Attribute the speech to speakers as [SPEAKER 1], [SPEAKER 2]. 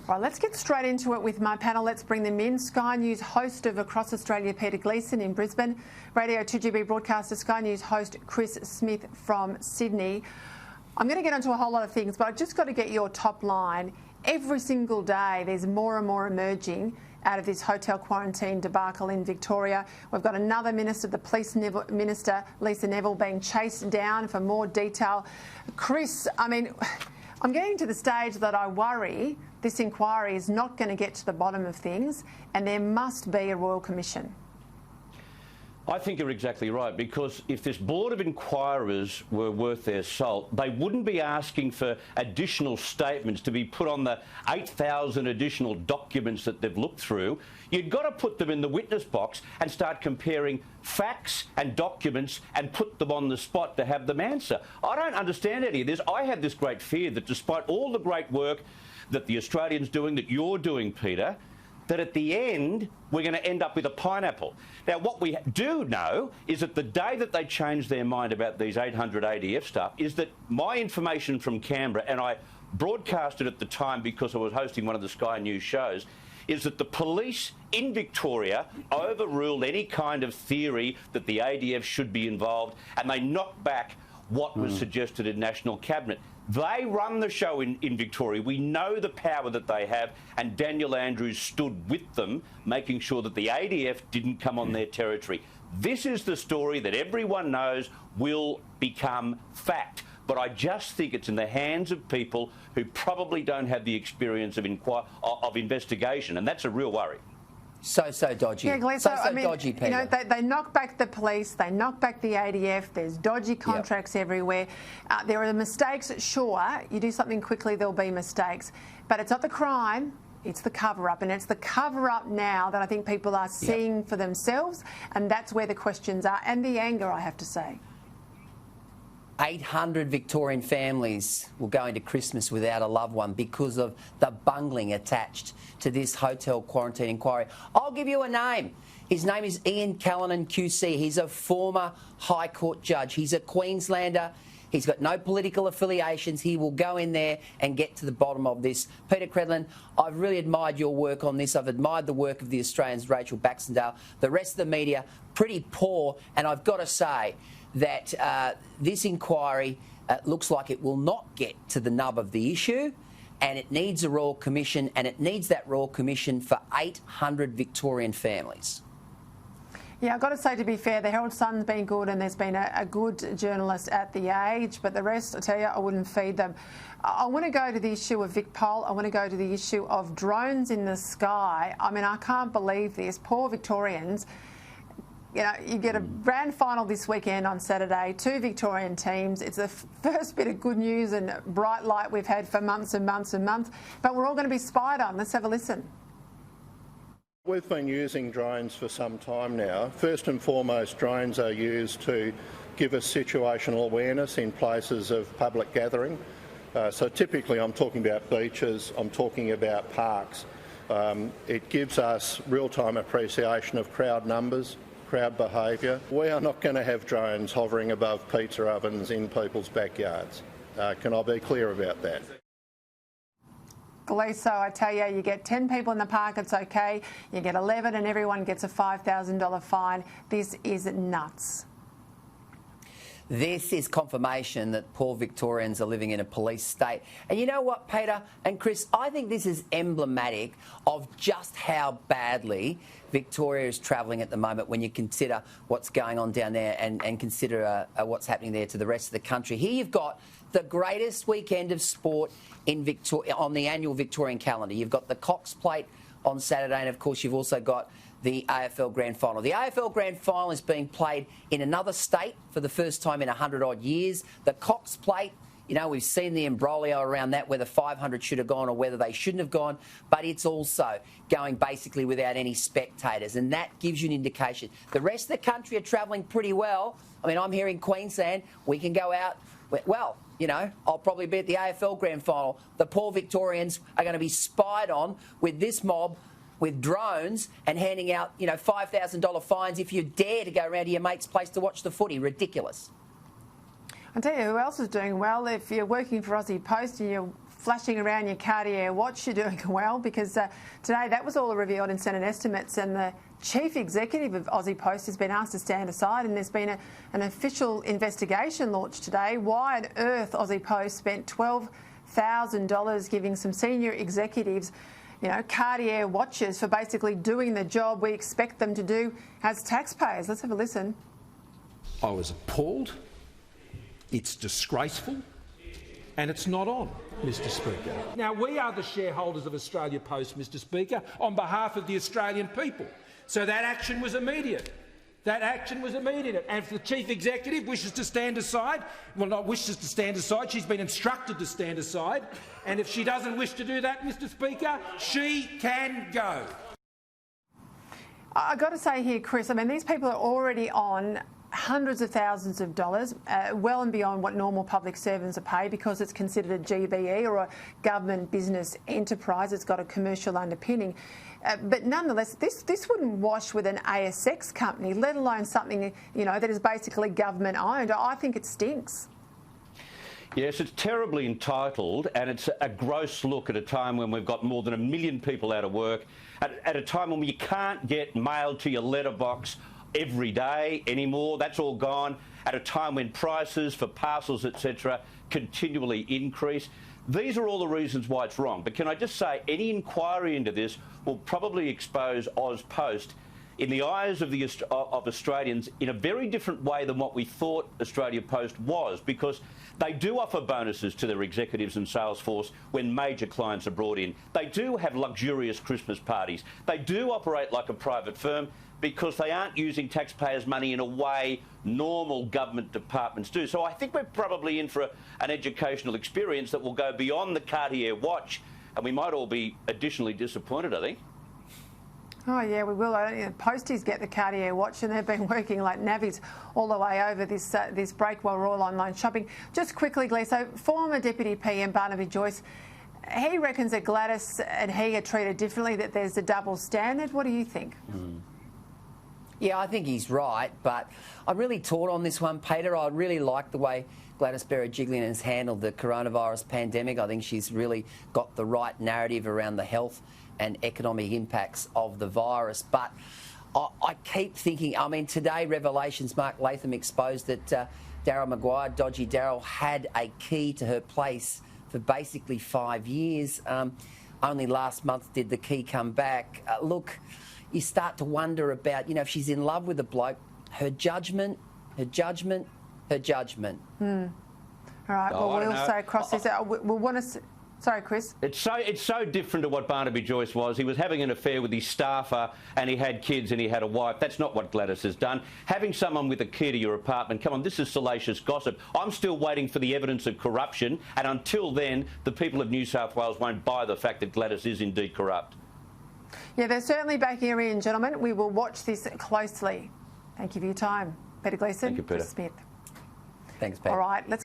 [SPEAKER 1] Right, let's get straight into it with my panel. Let's bring them in. Sky News host of Across Australia, Peter Gleeson in Brisbane. Radio 2GB broadcaster, Sky News host Chris Smith from Sydney. I'm going to get onto a whole lot of things, but I've just got to get your top line. Every single day there's more and more emerging out of this hotel quarantine debacle in Victoria. We've got another minister, the police minister, Lisa Neville, being chased down for more detail. Chris, I mean, I'm getting to the stage that I worry this inquiry is not going to get to the bottom of things, and there must be a Royal Commission.
[SPEAKER 2] I think you're exactly right, because if this board of inquirers were worth their salt, they wouldn't be asking for additional statements to be put on the 8,000 additional documents that they've looked through. You've got to put them in the witness box and start comparing facts and documents and put them on the spot to have them answer. I don't understand any of this. I have this great fear that despite all the great work that the Australians doing, that you're doing, Peter, that at the end we're going to end up with a pineapple. Now, what we do know is that the day that they changed their mind about these 800 ADF stuff is that my information from Canberra, and I broadcasted at the time because I was hosting one of the Sky News shows, is that the police in Victoria overruled any kind of theory that the ADF should be involved, and they knocked back what was suggested in National Cabinet. They run the show in Victoria. We know the power that they have, and Daniel Andrews stood with them, making sure that the ADF didn't come on their territory. This is the story that everyone knows will become fact. But I just think it's in the hands of people who probably don't have the experience of investigation, and that's a real worry.
[SPEAKER 3] So dodgy.
[SPEAKER 1] Yeah, Gleeson, I mean,
[SPEAKER 3] dodgy, Peter.
[SPEAKER 1] You know, they knock back the police, they knock back the ADF, there's dodgy contracts everywhere. There are mistakes, sure, you do something quickly, there'll be mistakes. But it's not the crime, it's the cover-up. And it's the cover-up now that I think people are seeing for themselves, and that's where the questions are, and the anger, I have to say.
[SPEAKER 3] 800 Victorian families will go into Christmas without a loved one because of the bungling attached to this hotel quarantine inquiry. I'll give you a name. His name is Ian Callanan QC. He's a former High Court judge. He's a Queenslander. He's got no political affiliations. He will go in there and get to the bottom of this. Peter Credlin, I've really admired your work on this. I've admired the work of the Australians, Rachel Baxendale. The rest of the media, pretty poor. And I've got to say that this inquiry looks like it will not get to the nub of the issue, and it needs a Royal Commission, and it needs that Royal Commission for 800 Victorian families.
[SPEAKER 1] Yeah, I've got to say, to be fair, the Herald Sun's been good, and there's been a good journalist at The Age, but the rest, I tell you, I wouldn't feed them. I want to go to the issue of VicPol. I want to go to the issue of drones in the sky. I mean, I can't believe this. Poor Victorians. You know, you get a grand final this weekend on Saturday, 2 Victorian teams. It's the first bit of good news and bright light we've had for months and months and months, but we're all going to be spied on. Let's have a listen.
[SPEAKER 4] We've been using drones for some time now. First and foremost, drones are used to give us situational awareness in places of public gathering. So typically I'm talking about beaches, I'm talking about parks. It gives us real-time appreciation of crowd numbers, crowd behaviour. We are not going to have drones hovering above pizza ovens in people's backyards. Can I be clear about that?
[SPEAKER 1] Gleeson, I tell you, you get 10 people in the park, it's okay. You get 11 and everyone gets a $5,000 fine. This is nuts.
[SPEAKER 3] This is confirmation that poor Victorians are living in a police state. And you know what, Peter and Chris, I think this is emblematic of just how badly Victoria is travelling at the moment when you consider what's going on down there and consider what's happening there to the rest of the country. Here you've got the greatest weekend of sport in Victoria on the annual Victorian calendar. You've got the Cox Plate on Saturday, and of course you've also got the AFL Grand Final. The AFL Grand Final is being played in another state for the first time in 100-odd years. The Cox Plate, you know, we've seen the imbroglio around that, whether 500 should have gone or whether they shouldn't have gone, but it's also going basically without any spectators, and that gives you an indication. The rest of the country are travelling pretty well. I mean, I'm here in Queensland. We can go out, well, you know, I'll probably be at the AFL Grand Final. The poor Victorians are going to be spied on with this mob with drones and handing out, you know, $5,000 fines if you dare to go around to your mate's place to watch the footy. Ridiculous.
[SPEAKER 1] I'll tell you who else is doing well. If you're working for Aussie Post and you're flashing around your Cartier watch, you're doing well, because today that was all revealed in Senate estimates, and the chief executive of Aussie Post has been asked to stand aside, and there's been an official investigation launched today. Why on earth Aussie Post spent $12,000 giving some senior executives, you know, Cartier watches for basically doing the job we expect them to do as taxpayers? Let's have a listen.
[SPEAKER 5] I was appalled. It's disgraceful. And it's not on, Mr Speaker. Now, we are the shareholders of Australia Post, Mr Speaker, on behalf of the Australian people. So that action was immediate. That action was immediate. And if the Chief Executive wishes to stand aside, well, not wishes to stand aside, she's been instructed to stand aside. And if she doesn't wish to do that, Mr Speaker, she can go.
[SPEAKER 1] I've got to say here, Chris, I mean, these people are already on hundreds of thousands of dollars, well and beyond what normal public servants are paid, because it's considered a GBE or a government business enterprise. It's got a commercial underpinning. But nonetheless, this wouldn't wash with an ASX company, let alone something, you know, that is basically government owned. I think it stinks.
[SPEAKER 2] Yes, it's terribly entitled, and it's a gross look at a time when we've got more than 1 million people out of work, at a time when you can't get mail to your letterbox every day anymore. That's all gone. At a time when prices for parcels, etc., continually increase. These are all the reasons why it's wrong. But can I just say, any inquiry into this will probably expose AusPost in the eyes of Australians in a very different way than what we thought Australia Post was, because they do offer bonuses to their executives and sales force when major clients are brought in. They do have luxurious Christmas parties. They do operate like a private firm, because they aren't using taxpayers' money in a way normal government departments do. So I think we're probably in for an educational experience that will go beyond the Cartier watch, and we might all be additionally disappointed, I think.
[SPEAKER 1] Oh, yeah, we will. Posties get the Cartier watch, and they've been working like navvies all the way over this break while we're all online shopping. Just quickly, Glee, so former Deputy PM Barnaby Joyce, he reckons that Gladys and he are treated differently, that there's a double standard. What do you think?
[SPEAKER 3] Yeah, I think he's right, but I'm really torn on this one, Peter. I really like the way Gladys BEREJIKLIAN has handled the coronavirus pandemic. I think she's really got the right narrative around the health and economic impacts of the virus. But I keep thinking, I mean, today Revelations, Mark Latham exposed that Daryl Maguire, Dodgy Daryl, had a key to her place for basically 5 years. Only last month did the key come back. Look, you start to wonder about, you know, if she's in love with a bloke, her judgment, her judgment, her judgment.
[SPEAKER 1] All right, well, we'll also cross this out. We'll want to... Sorry, Chris.
[SPEAKER 2] It's so different to what Barnaby Joyce was. He was having an affair with his staffer, and he had kids and he had a wife. That's not what Gladys has done. Having someone with a key to your apartment, come on, this is salacious gossip. I'm still waiting for the evidence of corruption, and until then, the people of New South Wales won't buy the fact that Gladys is indeed corrupt.
[SPEAKER 1] Yeah, they're certainly backing her in, gentlemen. We will watch this closely. Thank you for your time. Peter Gleeson.
[SPEAKER 2] Thank you, Peter.
[SPEAKER 1] Chris Smith.
[SPEAKER 3] Thanks, Peter.
[SPEAKER 1] All right, let's